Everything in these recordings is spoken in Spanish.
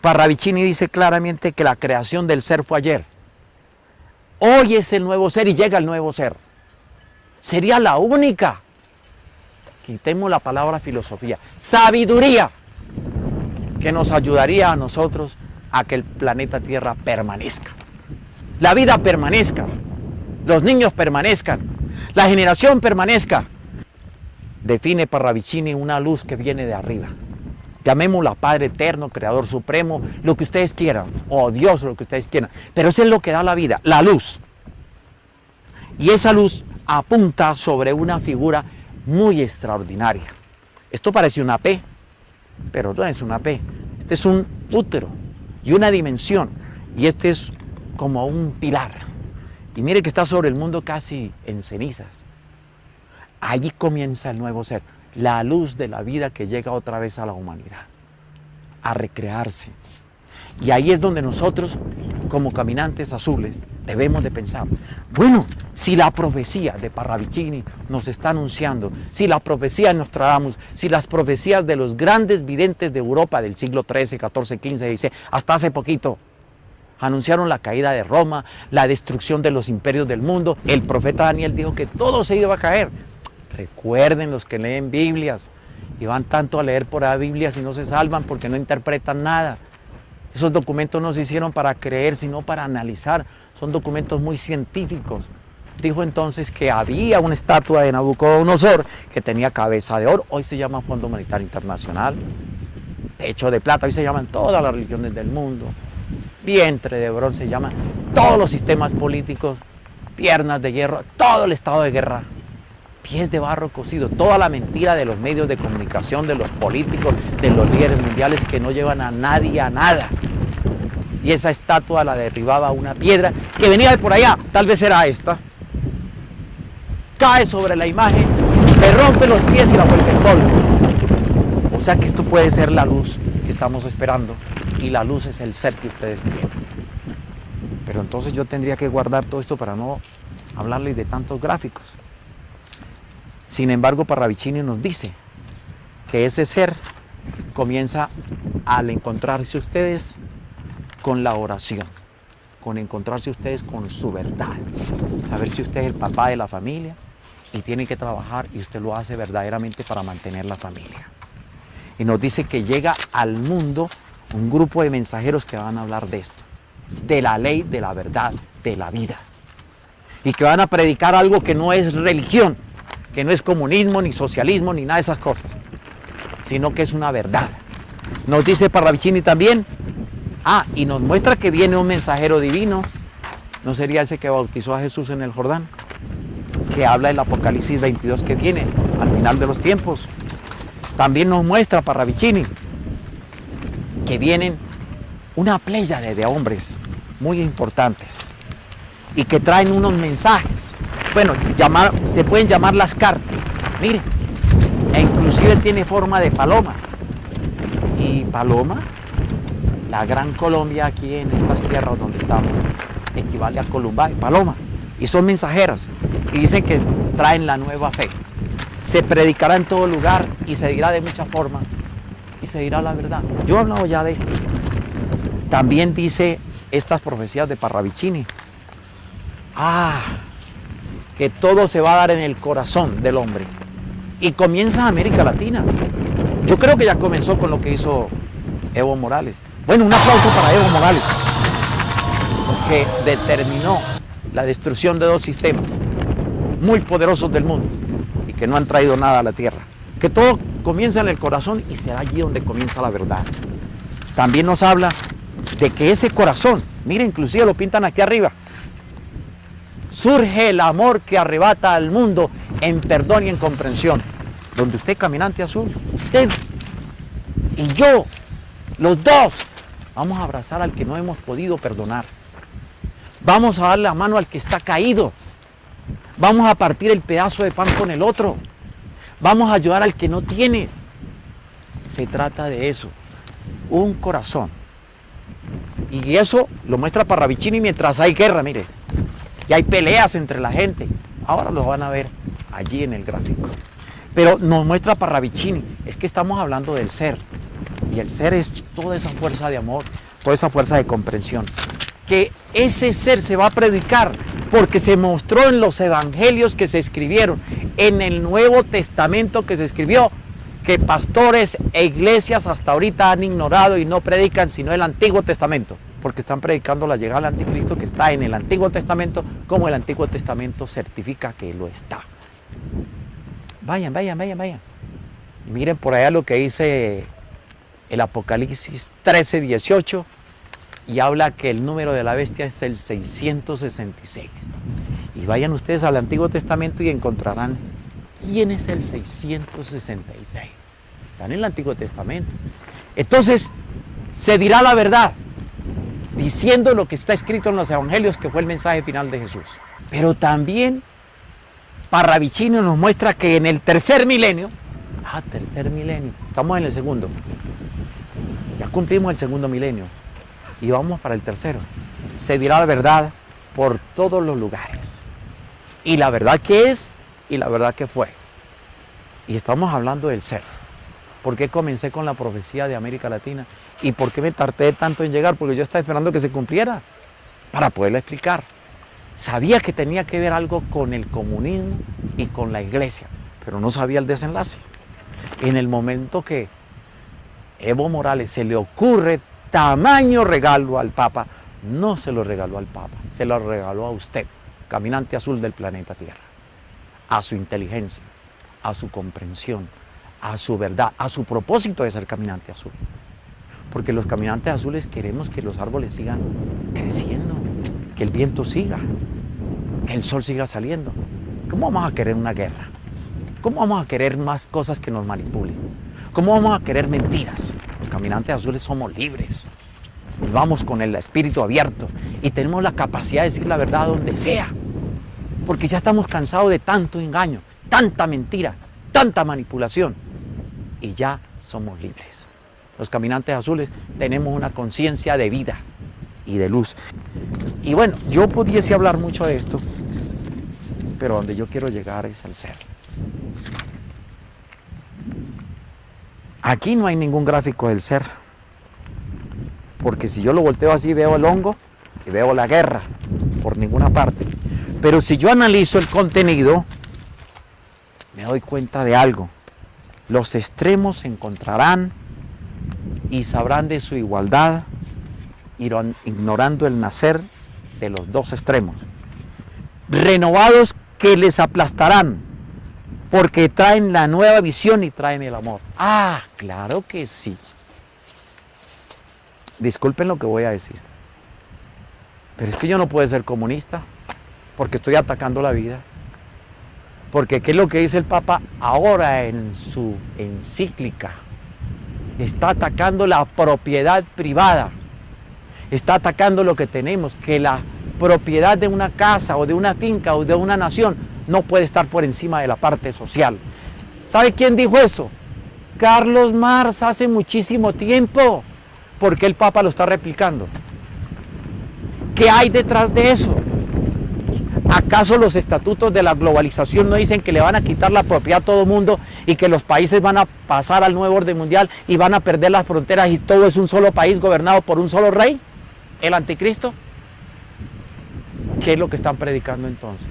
Parravicini dice claramente que la creación del ser fue ayer. Hoy es el nuevo ser y llega el nuevo ser. Sería la única, quitemos la palabra filosofía, sabiduría, que nos ayudaría a nosotros a que el planeta Tierra permanezca. La vida permanezca, los niños permanezcan, la generación permanezca. Define Parravicini una luz que viene de arriba. Llamémosla Padre Eterno, Creador Supremo, lo que ustedes quieran, o Dios, lo que ustedes quieran. Pero eso es lo que da la vida, la luz. Y esa luz apunta sobre una figura muy extraordinaria. Esto parece una P, pero no es una P. Este es un útero y una dimensión. Y este es como un pilar. Y mire que está sobre el mundo casi en cenizas. Allí comienza el nuevo ser, la luz de la vida que llega otra vez a la humanidad, a recrearse. Y ahí es donde nosotros, como caminantes azules, debemos de pensar, bueno, si la profecía de Parravicini nos está anunciando, si la profecía de Nostradamus, si las profecías de los grandes videntes de Europa del siglo XIII, XIV, XV, XVI, hasta hace poquito, anunciaron la caída de Roma, la destrucción de los imperios del mundo, el profeta Daniel dijo que todo se iba a caer. Recuerden los que leen Biblias y van tanto a leer por ahí Biblias y no se salvan porque no interpretan nada. Esos documentos no se hicieron para creer, sino para analizar. Son documentos muy científicos. Dijo entonces que había una estatua de Nabucodonosor que tenía cabeza de oro. Hoy se llama Fondo Monetario Internacional. Techo de plata, hoy se llaman todas las religiones del mundo. Vientre de bronce se llaman todos los sistemas políticos. Piernas de hierro, todo el estado de guerra. Pies de barro cocido, toda la mentira de los medios de comunicación, de los políticos, de los líderes mundiales que no llevan a nadie a nada. Y esa estatua la derribaba una piedra que venía de por allá, tal vez era esta. Cae sobre la imagen, le rompe los pies y la vuelve polvo. O sea que esto puede ser la luz que estamos esperando y la luz es el ser que ustedes tienen. Pero entonces yo tendría que guardar todo esto para no hablarles de tantos gráficos. Sin embargo, Parravicini nos dice que ese ser comienza al encontrarse ustedes con la oración, con encontrarse ustedes con su verdad, saber si usted es el papá de la familia y tiene que trabajar y usted lo hace verdaderamente para mantener la familia. Y nos dice que llega al mundo un grupo de mensajeros que van a hablar de esto, de la ley, de la verdad, de la vida. Y que van a predicar algo que no es religión, que no es comunismo, ni socialismo, ni nada de esas cosas, sino que es una verdad. Nos dice Parravicini también, y nos muestra que viene un mensajero divino, ¿no sería ese que bautizó a Jesús en el Jordán? Que habla del Apocalipsis 22 que viene, al final de los tiempos. También nos muestra Parravicini que vienen una pléyade de hombres muy importantes y que traen unos mensajes. Bueno, se pueden llamar las cartas, miren, e inclusive tiene forma de paloma. Y paloma, la gran Colombia aquí en estas tierras donde estamos, equivale a Columbay, paloma. Y son mensajeras, y dicen que traen la nueva fe. Se predicará en todo lugar y se dirá de muchas formas, y se dirá la verdad. Yo he hablado ya de esto. También dice estas profecías de Parravicini, que todo se va a dar en el corazón del hombre. Y comienza en América Latina. Yo creo que ya comenzó con lo que hizo Evo Morales. Bueno, un aplauso para Evo Morales, porque determinó la destrucción de dos sistemas muy poderosos del mundo y que no han traído nada a la tierra. Que todo comienza en el corazón y será allí donde comienza la verdad. También nos habla de que ese corazón, mire, inclusive lo pintan aquí arriba, surge el amor que arrebata al mundo en perdón y en comprensión. Donde usted, caminante azul, usted y yo, los dos, vamos a abrazar al que no hemos podido perdonar. Vamos a darle la mano al que está caído. Vamos a partir el pedazo de pan con el otro. Vamos a ayudar al que no tiene. Se trata de eso, un corazón. Y eso lo muestra Parravicini mientras hay guerra, mire. Y hay peleas entre la gente. Ahora lo van a ver allí en el gráfico. Pero nos muestra Parravicini, es que estamos hablando del ser. Y el ser es toda esa fuerza de amor, toda esa fuerza de comprensión. Que ese ser se va a predicar porque se mostró en los evangelios que se escribieron, en el Nuevo Testamento que se escribió, que pastores e iglesias hasta ahorita han ignorado y no predican sino el Antiguo Testamento, porque están predicando la llegada del anticristo que está en el Antiguo Testamento, como el Antiguo Testamento certifica que lo está. Vayan. Miren por allá lo que dice el Apocalipsis 13:18 y habla que el número de la bestia es el 666. Y vayan ustedes al Antiguo Testamento y encontrarán quién es el 666. Está en el Antiguo Testamento. Entonces, se dirá la verdad, diciendo lo que está escrito en los evangelios, que fue el mensaje final de Jesús. Pero también Parravicini nos muestra que en el tercer milenio, estamos en el segundo, ya cumplimos el segundo milenio y vamos para el tercero, se dirá la verdad por todos los lugares, y la verdad que es y la verdad que fue. Y estamos hablando del ser. ¿Por qué comencé con la profecía de América Latina? ¿Y por qué me tardé tanto en llegar? Porque yo estaba esperando que se cumpliera para poderlo explicar. Sabía que tenía que ver algo con el comunismo y con la iglesia, pero no sabía el desenlace. En el momento que Evo Morales se le ocurre tamaño regalo al Papa, no se lo regaló al Papa, se lo regaló a usted, caminante azul del planeta Tierra, a su inteligencia, a su comprensión, a su verdad, a su propósito de ser caminante azul. Porque los caminantes azules queremos que los árboles sigan creciendo, que el viento siga, que el sol siga saliendo. ¿Cómo vamos a querer una guerra? ¿Cómo vamos a querer más cosas que nos manipulen? ¿Cómo vamos a querer mentiras? Los caminantes azules somos libres. Y vamos con el espíritu abierto y tenemos la capacidad de decir la verdad donde sea. Porque ya estamos cansados de tanto engaño, tanta mentira, tanta manipulación. Y ya somos libres. Los caminantes azules tenemos una conciencia de vida y de luz. Y bueno, yo pudiese hablar mucho de esto, pero donde yo quiero llegar es al ser. Aquí no hay ningún gráfico del ser, porque si yo lo volteo así veo el hongo y veo la guerra por ninguna parte. Pero si yo analizo el contenido, me doy cuenta de algo. Los extremos se encontrarán y sabrán de su igualdad, irán ignorando el nacer de los dos extremos. Renovados que les aplastarán, porque traen la nueva visión y traen el amor. Ah, claro que sí. Disculpen lo que voy a decir, pero es que yo no puedo ser comunista, porque estoy atacando la vida. Porque ¿qué es lo que dice el Papa ahora en su encíclica? Está atacando la propiedad privada. Está atacando lo que tenemos, que la propiedad de una casa o de una finca o de una nación no puede estar por encima de la parte social. ¿Sabe quién dijo eso? Carlos Marx, hace muchísimo tiempo. ¿Por qué el Papa lo está replicando? ¿Qué hay detrás de eso? ¿Acaso los estatutos de la globalización no dicen que le van a quitar la propiedad a todo el mundo y que los países van a pasar al nuevo orden mundial y van a perder las fronteras y todo es un solo país gobernado por un solo rey? ¿El anticristo? ¿Qué es lo que están predicando entonces?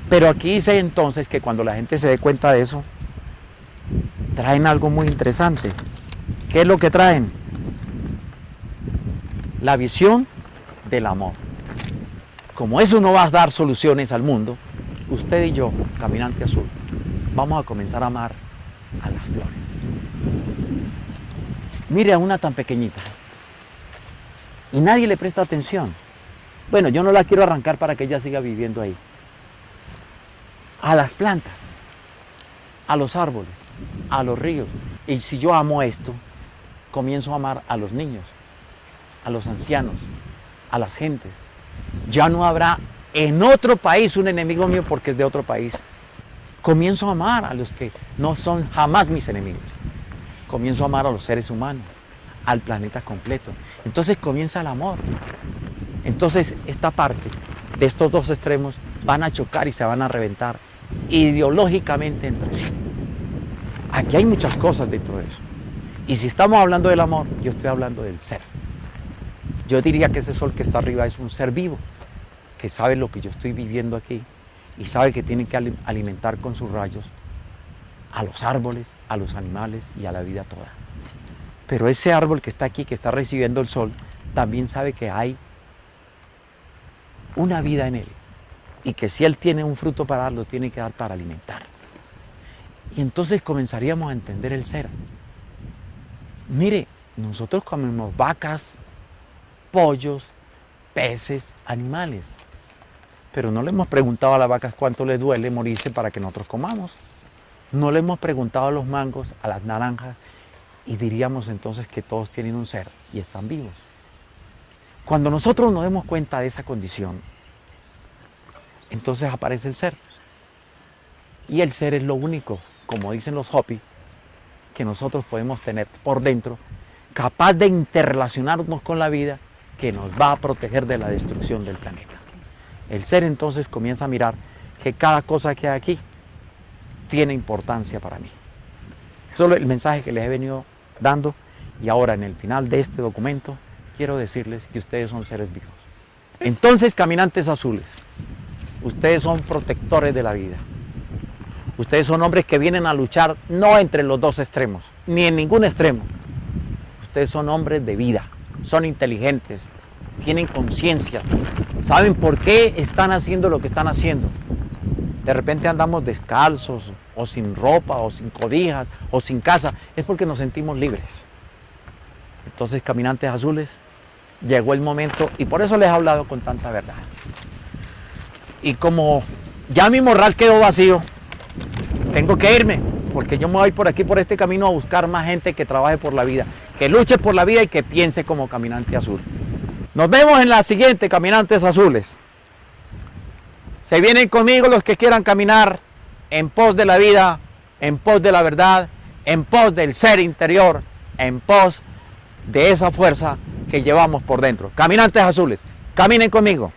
Pero aquí dice entonces que cuando la gente se dé cuenta de eso, traen algo muy interesante. ¿Qué es lo que traen? La visión del amor. Como eso no va a dar soluciones al mundo, usted y yo, caminante azul, vamos a comenzar a amar a las flores. Mire a una tan pequeñita y nadie le presta atención. Bueno, yo no la quiero arrancar para que ella siga viviendo ahí. A las plantas, a los árboles, a los ríos. Y si yo amo esto, comienzo a amar a los niños, a los ancianos, a las gentes. Ya no habrá en otro país un enemigo mío porque es de otro país. Comienzo a amar a los que no son jamás mis enemigos. Comienzo a amar a los seres humanos, al planeta completo. Entonces comienza el amor. Entonces esta parte de estos dos extremos van a chocar y se van a reventar ideológicamente entre sí. Aquí hay muchas cosas dentro de eso. Y si estamos hablando del amor, yo estoy hablando del ser. Yo diría que ese sol que está arriba es un ser vivo, que sabe lo que yo estoy viviendo aquí y sabe que tiene que alimentar con sus rayos a los árboles, a los animales y a la vida toda. Pero ese árbol que está aquí, que está recibiendo el sol, también sabe que hay una vida en él y que si él tiene un fruto para dar, lo tiene que dar para alimentar. Y entonces comenzaríamos a entender el ser. Mire, nosotros comemos vacas, pollos, peces, animales, pero no le hemos preguntado a las vacas cuánto les duele morirse para que nosotros comamos. No le hemos preguntado a los mangos, a las naranjas, y diríamos entonces que todos tienen un ser y están vivos. Cuando nosotros nos demos cuenta de esa condición, entonces aparece el ser. Y el ser es lo único, como dicen los Hopi, que nosotros podemos tener por dentro, capaz de interrelacionarnos con la vida, que nos va a proteger de la destrucción del planeta. El ser entonces comienza a mirar que cada cosa que hay aquí tiene importancia para mí. Eso es el mensaje que les he venido dando, y ahora en el final de este documento quiero decirles que ustedes son seres vivos. Entonces, caminantes azules, ustedes son protectores de la vida. Ustedes son hombres que vienen a luchar no entre los dos extremos, ni en ningún extremo. Ustedes son hombres de vida, son inteligentes, tienen conciencia, saben por qué están haciendo lo que están haciendo. De repente andamos descalzos, o sin ropa, o sin cobijas, o sin casa, es porque nos sentimos libres. Entonces, caminantes azules, llegó el momento, y por eso les he hablado con tanta verdad. Y como ya mi morral quedó vacío, tengo que irme, porque yo me voy por aquí, por este camino, a buscar más gente que trabaje por la vida, que luche por la vida y que piense como caminante azul. Nos vemos en la siguiente, caminantes azules. Se vienen conmigo los que quieran caminar en pos de la vida, en pos de la verdad, en pos del ser interior, en pos de esa fuerza que llevamos por dentro. Caminantes azules, caminen conmigo.